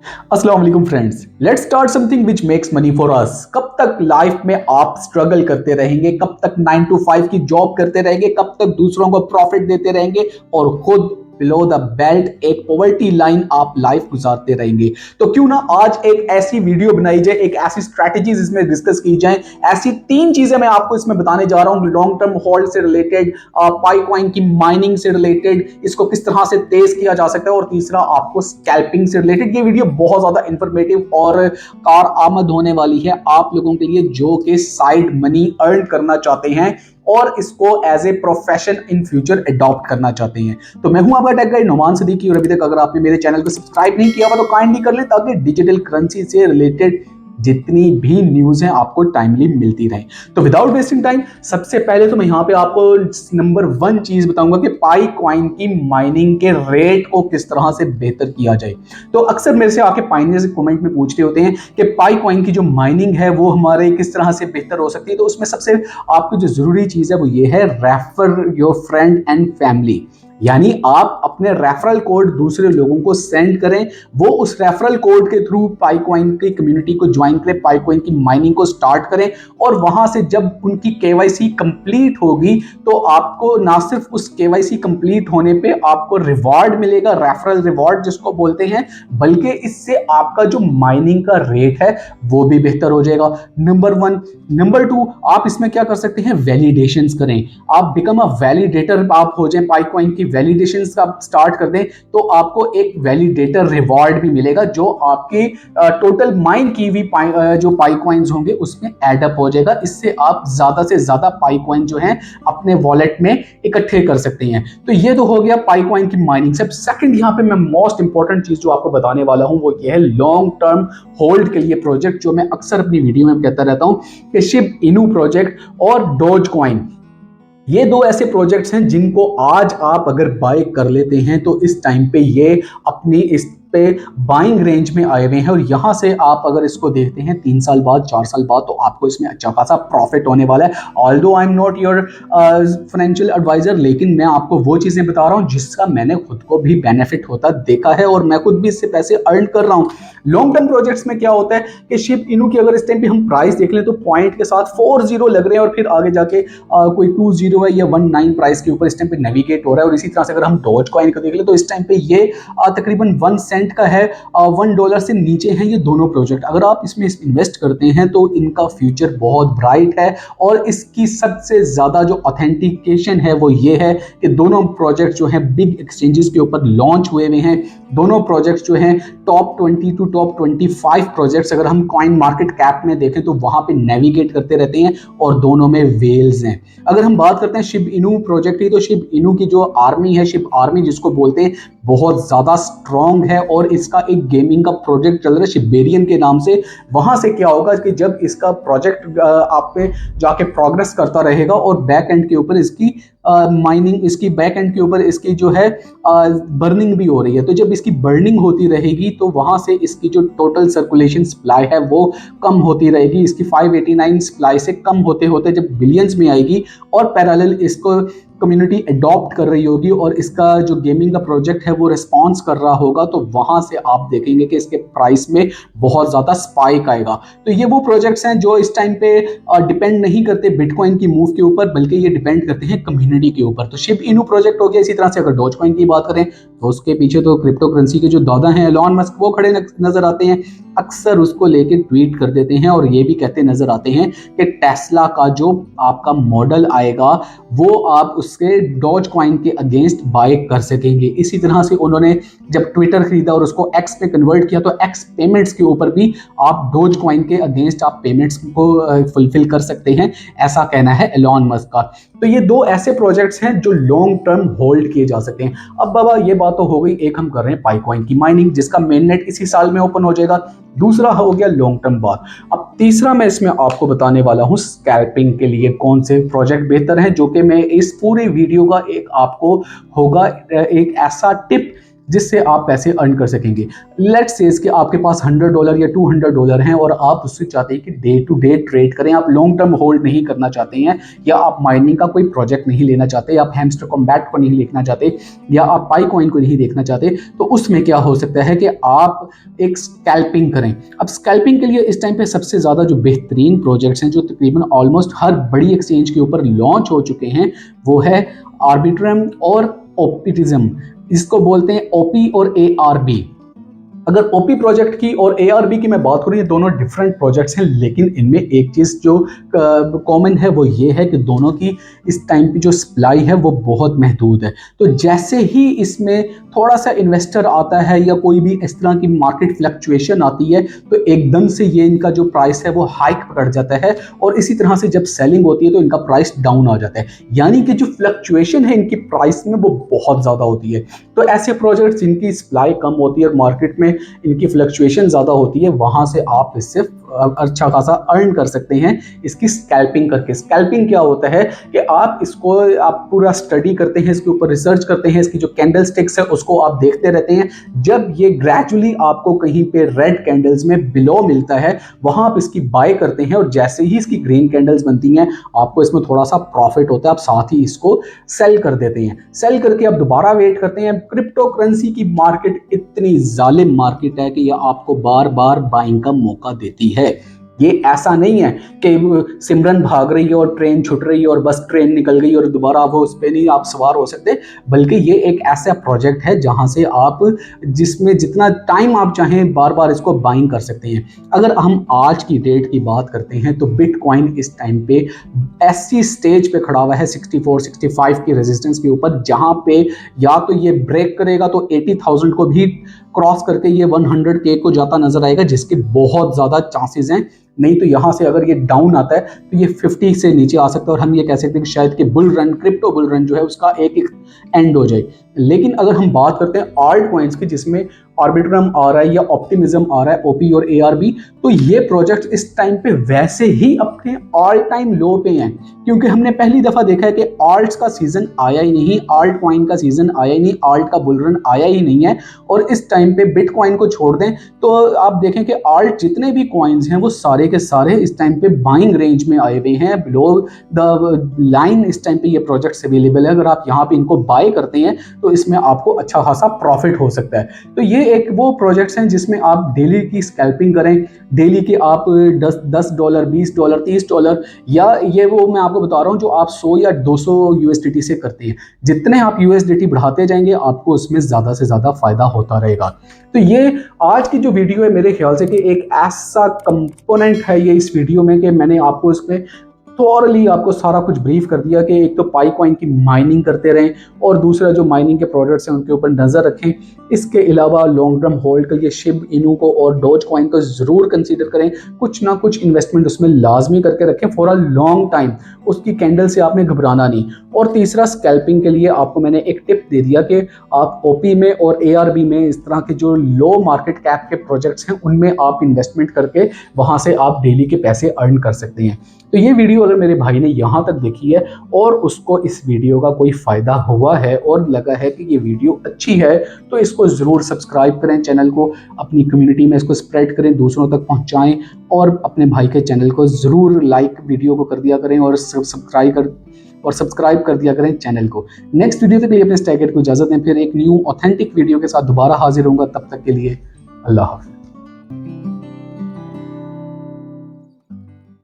अस्सलाम वालेकुम friends, let's start something which makes money for us. कब तक लाइफ में आप स्ट्रगल करते रहेंगे? कब तक 9 to 5 की जॉब करते रहेंगे? कब तक दूसरों को प्रॉफिट देते रहेंगे और खुद बिलो द बेल्ट एक पॉवर्टी लाइन आप लाइफ गुजारते रहेंगे? तो क्यों ना आज एक ऐसी वीडियो बनाई जाए, एक ऐसी स्ट्रैटेजीज इसमें डिस्कस की जाए। ऐसी 3 चीजें मैं आपको इसमें बताने जा रहा हूं, लॉन्ग टर्म होल्ड से रिलेटेड, पाइकॉइन की माइनिंग से रिलेटेड, इसको किस तरह से तेज किया जा सकता है, और तीसरा आपको स्कैल्पिंग से रिलेटेड। ये वीडियो बहुत ज्यादा इंफॉर्मेटिव और कार आमद होने वाली है आप लोगों के लिए जो कि साइड मनी अर्न करना चाहते हैं और इसको as a profession in future adopt करना चाहते हैं। तो मैं हूं आपका टेक गाइड नोमान सिद्दीकी, और अभी तक अगर आपने मेरे चैनल को सब्सक्राइब नहीं किया हुआ तो काइंडली कर ले, ताकि डिजिटल करेंसी से रिलेटेड जितनी भी न्यूज है आपको टाइमली मिलती रहे। तो विदाउट वेस्टिंग टाइम, सबसे पहले तो मैं यहाँ पे आपको नंबर 1 चीज बताऊंगा कि पाई कॉइन की माइनिंग के रेट को किस तरह से बेहतर किया जाए। तो अक्सर मेरे से आके पाइनियर्स कमेंट में पूछते होते हैं कि पाई कॉइन की जो माइनिंग है वो हमारे किस तरह से बेहतर हो सकती है। तो उसमें सबसे आपको जो जरूरी चीज है वो ये है, refer your friend and family. यानी आप अपने रेफरल कोड दूसरे लोगों को सेंड करें, वो उस रेफरल कोड के थ्रू पाइकॉइन की कम्युनिटी को ज्वाइन करें, पाइकॉइन की माइनिंग को स्टार्ट करें, और वहां से जब उनकी केवाईसी कंप्लीट होगी तो आपको ना सिर्फ उस केवाईसी कंप्लीट होने पे आपको रिवॉर्ड मिलेगा, रेफरल रिवॉर्ड जिसको बोलते हैं, बल्कि इससे आपका जो माइनिंग का रेट है वो भी बेहतर हो जाएगा। नंबर 1। नंबर 2, आप इसमें क्या कर सकते हैं, वैलिडेशंस करें। आप बिकम अ वैलिडेटर आप हो जाएं, पाइकॉइन की वैलिडेशंस का स्टार्ट कर दें, तो आपको एक वैलिडेटर रिवॉर्ड भी मिलेगा जो आपकी टोटल माइन की हुई जो पाइकॉइंस होंगे उसमें एड अप हो जाएगा। इससे आप ज्यादा से ज्यादा पाइकॉइन जो है अपने वॉलेट में इकट्ठे कर सकते हैं। तो ये तो हो गया पाइकॉइन की माइनिंग। सब सेकंड यहाँ पे मैं मोस्ट इंपॉर्टेंट चीज जो आपको बताने वाला हूं वो ये है, लॉन्ग टर्म होल्ड के लिए प्रोजेक्ट जो मैं अक्सर अपनी वीडियो में कहता रहता हूं कि शिब इनू प्रोजेक्ट और डोज कॉइन, ये 2 ऐसे प्रोजेक्ट्स हैं जिनको आज आप अगर बाय कर लेते हैं तो इस टाइम पे ये अपनी इस पे बाइंग रेंज में आए हुए हैं, और यहां से आप अगर इसको देखते हैं 3 साल बाद 4 साल बाद तो आपको इसमें अच्छा खासा प्रॉफिट होने वाला है। Although I am not your financial adviser, लेकिन मैं आपको वो चीजें बता रहा हूं जिसका मैंने खुद को भी बेनिफिट होता देखा है और मैं खुद भी इससे पैसे अर्न कर रहा हूं। लॉन्ग टर्म प्रोजेक्ट्स में क्या होता है कि शिब इनू की अगर इस टाइम पे हम प्राइस देख लें तो पॉइंट के साथ 40 लग रहे हैं, और फिर आगे जाके कोई 20 है या 19 प्राइस के ऊपर इस टाइम पे नेविगेट हो रहा है। और इसी तरह से अगर हम डॉज कॉइन को देख लें तो इस टाइम पे ये तकरीबन 1 सेंट का है, $1 से नीचे हैं ये दोनों प्रोजेक्ट। अगर आप इसमें इन्वेस्ट करते हैं तो इनका फ्यूचर बहुत ब्राइट है, और इसकी सबसे ज्यादा जो ऑथेंटिकेशन है वो ये है कि दोनों प्रोजेक्ट जो हैं बिग एक्सचेंजेस के ऊपर लॉन्च हुए हुए हैं। दोनों प्रोजेक्ट्स जो हैं टॉप 20 टू टॉप 25 प्रोजेक्ट्स अगर हम कॉइन मार्केट कैप में देखें तो वहां पे नेविगेट करते रहते हैं, और दोनों में वेल्स हैं। अगर हम बात करते हैं शिब इनू प्रोजेक्ट की, तो शिब इनू की जो आर्मी है, शिब आर्मी जिसको बोलते हैं, बहुत ज्यादा स्ट्रॉन्ग है, और इसका एक गेमिंग का प्रोजेक्ट चल रहा है शिबेरियन के नाम से। वहां से क्या होगा कि जब इसका प्रोजेक्ट आप पे जाके प्रोग्रेस करता रहेगा और बैक एंड के ऊपर इसकी माइनिंग, इसकी बैक एंड के ऊपर इसकी जो है बर्निंग भी हो रही है, तो जब इसकी बर्निंग होती रहेगी तो वहां से इसकी जो टोटल सर्कुलेशन सप्लाई है वो कम होती रहेगी। इसकी 589 सप्लाई से कम होते होते जब बिलियंस में आएगी, और पैरेलल इसको कम्युनिटी अडॉप्ट कर रही होगी और इसका जो गेमिंग का प्रोजेक्ट है वो रिस्पॉन्स कर रहा होगा, तो वहां से आप देखेंगे कि इसके प्राइस में बहुत ज्यादा स्पाइक आएगा। तो ये वो प्रोजेक्ट्स हैं जो इस टाइम पे डिपेंड नहीं करते बिटकॉइन की मूव के ऊपर, बल्कि ये डिपेंड करते हैं कम्युनिटी के ऊपर। तो शिब इनू प्रोजेक्ट हो गया। इसी तरह से अगर डॉज कॉइन की बात करें तो उसके पीछे तो क्रिप्टो करेंसी के जो दादा हैं एलॉन मस्क, वो खड़े नजर आते हैं, अक्सर उसको लेके ट्वीट कर देते हैं और ये भी कहते नजर आते हैं कि टेस्ला का जो आपका मॉडल आएगा वो आप उसके डॉज कॉइन के अगेंस्ट बाय कर सकेंगे। इसी तरह से उन्होंने जब ट्विटर खरीदा और उसको एक्स पे कन्वर्ट किया तो एक्स पेमेंट्स के ऊपर भी आप डॉज कॉइन के अगेंस्ट आप पेमेंट्स को फुलफिल कर सकते हैं, ऐसा कहना है एलॉन मस्क का। तो ये 2 ऐसे प्रोजेक्ट्स हैं जो लॉन्ग टर्म होल्ड किए जा सकते हैं। अब बाबा ये बात तो हो गई, एक हम कर रहे हैं पाइकॉइन की माइनिंग जिसका मेन नेट इसी साल में ओपन हो जाएगा, दूसरा हो गया लॉन्ग टर्म बात। अब तीसरा मैं इसमें आपको बताने वाला हूं स्कैल्पिंग के लिए कौन से प्रोजेक्ट बेहतर हैं, जो कि मैं इस पूरी वीडियो का एक आपको होगा एक ऐसा टिप जिससे आप पैसे अर्न कर सकेंगे। लेट्स से कि आपके पास $100 या $200 हैं और आप उससे चाहते हैं कि डे टू डे ट्रेड करें, आप लॉन्ग टर्म होल्ड नहीं करना चाहते हैं, या आप माइनिंग का कोई प्रोजेक्ट नहीं लेना चाहते, या आप हैमस्टर कॉम्बैट को नहीं देखना चाहते, या आप पाई कॉइन को नहीं देखना चाहते, तो उसमें क्या हो सकता है कि आप एक स्कैल्पिंग करें। अब स्कैल्पिंग के लिए इस टाइम पे सबसे ज़्यादा जो बेहतरीन प्रोजेक्ट्स हैं, जो तकरीबन ऑलमोस्ट हर बड़ी एक्सचेंज के ऊपर लॉन्च हो चुके हैं, वो है आर्बिट्रम और ओप्टिज्म। इसको बोलते हैं ओपी और ARB। अगर ओपी प्रोजेक्ट की और ARB की मैं बात करूँ, ये दोनों डिफरेंट प्रोजेक्ट्स हैं, लेकिन इनमें एक चीज़ जो कॉमन है वो ये है कि दोनों की इस टाइम की जो सप्लाई है वो बहुत महदूद है। तो जैसे ही इसमें थोड़ा सा इन्वेस्टर आता है या कोई भी इस तरह की मार्केट फ्लक्चुएशन आती है, तो एकदम से ये इनका जो प्राइस है वो हाइक पकड़ जाता है, और इसी तरह से जब सेलिंग होती है तो इनका प्राइस डाउन आ जाता है। यानी कि जो फ्लक्चुएशन है इनकी प्राइस में वो बहुत ज़्यादा होती है। तो ऐसे प्रोजेक्ट्स जिनकी सप्लाई कम होती है और मार्केट में इनकी फ्लक्चुएशन ज़्यादा होती है, वहाँ से आप इससे अच्छा खासा अर्न कर सकते हैं इसकी स्कैल्पिंग करके। स्कैल्पिंग क्या होता है कि आप इसको आप पूरा स्टडी करते हैं, इसके ऊपर रिसर्च करते हैं, इसकी जो कैंडल स्टिक्स है उसको आप देखते रहते हैं। जब ये ग्रेजुअली आपको कहीं पे रेड कैंडल्स में बिलो मिलता है, वहाँ आप इसकी बाय करते हैं, और जैसे ही इसकी ग्रीन कैंडल्स बनती हैं आपको इसमें थोड़ा सा प्रॉफिट होता है, आप साथ ही इसको सेल कर देते हैं। सेल करके आप दोबारा वेट करते हैं। क्रिप्टो करेंसी की मार्केट इतनी जालिम मार्केट है कि यह आपको बार बार बाइंग का मौका देती है। ये ऐसा नहीं है कि सिमरन भाग रही है और ट्रेन छूट रही है और बस ट्रेन निकल गई और दोबारा वो उस पर नहीं आप सवार हो सकते, बल्कि ये एक ऐसा प्रोजेक्ट है जहां से आप जिसमें जितना टाइम आप चाहें बार बार इसको बाइंग कर सकते हैं। अगर हम आज की डेट की बात करते हैं तो बिटकॉइन इस टाइम पे ऐसी स्टेज पे खड़ा हुआ है 64-65 की रेजिस्टेंस के ऊपर, जहां पे या तो ये ब्रेक करेगा तो 80,000 को भी क्रॉस करके ये 100K को जाता नजर आएगा, जिसके बहुत ज्यादा चांसेस हैं। नहीं तो यहाँ से अगर ये डाउन आता है तो ये 50 से नीचे आ सकता है, और हम ये कह सकते हैं कि शायद कि bull run, crypto bull run जो है उसका एक एंड हो जाए। लेकिन अगर हम बात करते हैं आल्ट कॉइन्स की, जिसमें आर्बिट्रम आ रहा है या ऑप्टिमिज्म आ रहा है, ओपी और ARB, तो ये प्रोजेक्ट इस टाइम पे वैसे ही अपने ऑल टाइम लो पे हैं, क्योंकि हमने पहली दफा देखा है कि आल्ट्स का सीजन आया ही नहीं, आल्ट कॉइन का सीजन आया ही नहीं, आल्ट का बुल रन आया ही नहीं है। और इस टाइम पे बिटकॉइन को छोड़ दें तो आप देखें कि आल्ट जितने भी कॉइन्स हैं वो सारे के सारे इस टाइम पे बाइंग रेंज में आए हुए हैं, बिलो द लाइन इस टाइम पे ये प्रोजेक्ट्स अवेलेबल है। अगर आप यहाँ पे इनको बाय करते हैं तो इसमें आपको अच्छा खासा प्रॉफिट हो सकता है। तो ये एक वो प्रोजेक्ट्स हैं जिसमें आप डेली की स्कैल्पिंग करें, डेली के आप $10, $20, $30, या ये वो मैं आपको बता रहा हूँ जो आप 100 या 200 USDT से करते हैं। जितने आप USDT बढ़ाते जाएंगे आपको उसमें ज़्यादा से ज़्यादा फायदा होता रहेगा। तो ये आज की जो वीडियो है मेरे ख्याल से कि एक ऐसा कंपोनेंट है ये इस वीडियो में कि मैंने आपको इसमें थॉरली आपको सारा कुछ ब्रीफ कर दिया कि एक तो पाई कॉइन की माइनिंग करते रहें, और दूसरा जो माइनिंग के प्रोडक्ट्स हैं उनके ऊपर नज़र रखें। इसके अलावा लॉन्ग टर्म होल्ड के लिए शिब इनू को और डोज कॉइन को ज़रूर कंसीडर करें, कुछ ना कुछ इन्वेस्टमेंट उसमें लाजमी करके रखें फॉर अ लॉन्ग टाइम, उसकी कैंडल से आपने घबराना नहीं। और तीसरा, स्कैल्पिंग के लिए आपको मैंने एक टिप दे दिया कि आप ओपी में और ARB में इस तरह के जो लो मार्केट कैप के प्रोजेक्ट्स हैं उनमें आप इन्वेस्टमेंट करके वहाँ से आप डेली के पैसे अर्न कर सकते हैं। तो ये वीडियो अगर मेरे भाई ने यहाँ तक देखी है और उसको इस वीडियो का कोई फ़ायदा हुआ है और लगा है कि ये वीडियो अच्छी है, तो इसको ज़रूर सब्सक्राइब करें, चैनल को अपनी कम्युनिटी में इसको स्प्रेड करें, दूसरों तक पहुँचाएँ, और अपने भाई के चैनल को ज़रूर लाइक वीडियो को कर दिया करें और सब्सक्राइब कर दिया करें चैनल को। नेक्स्ट वीडियो तक के लिए अपने स्टैकेट को इजाज़त दें, फिर एक न्यू ऑथेंटिक वीडियो के साथ दोबारा हाजिर होऊंगा। तब तक के लिए अल्लाह हाफ़िज़।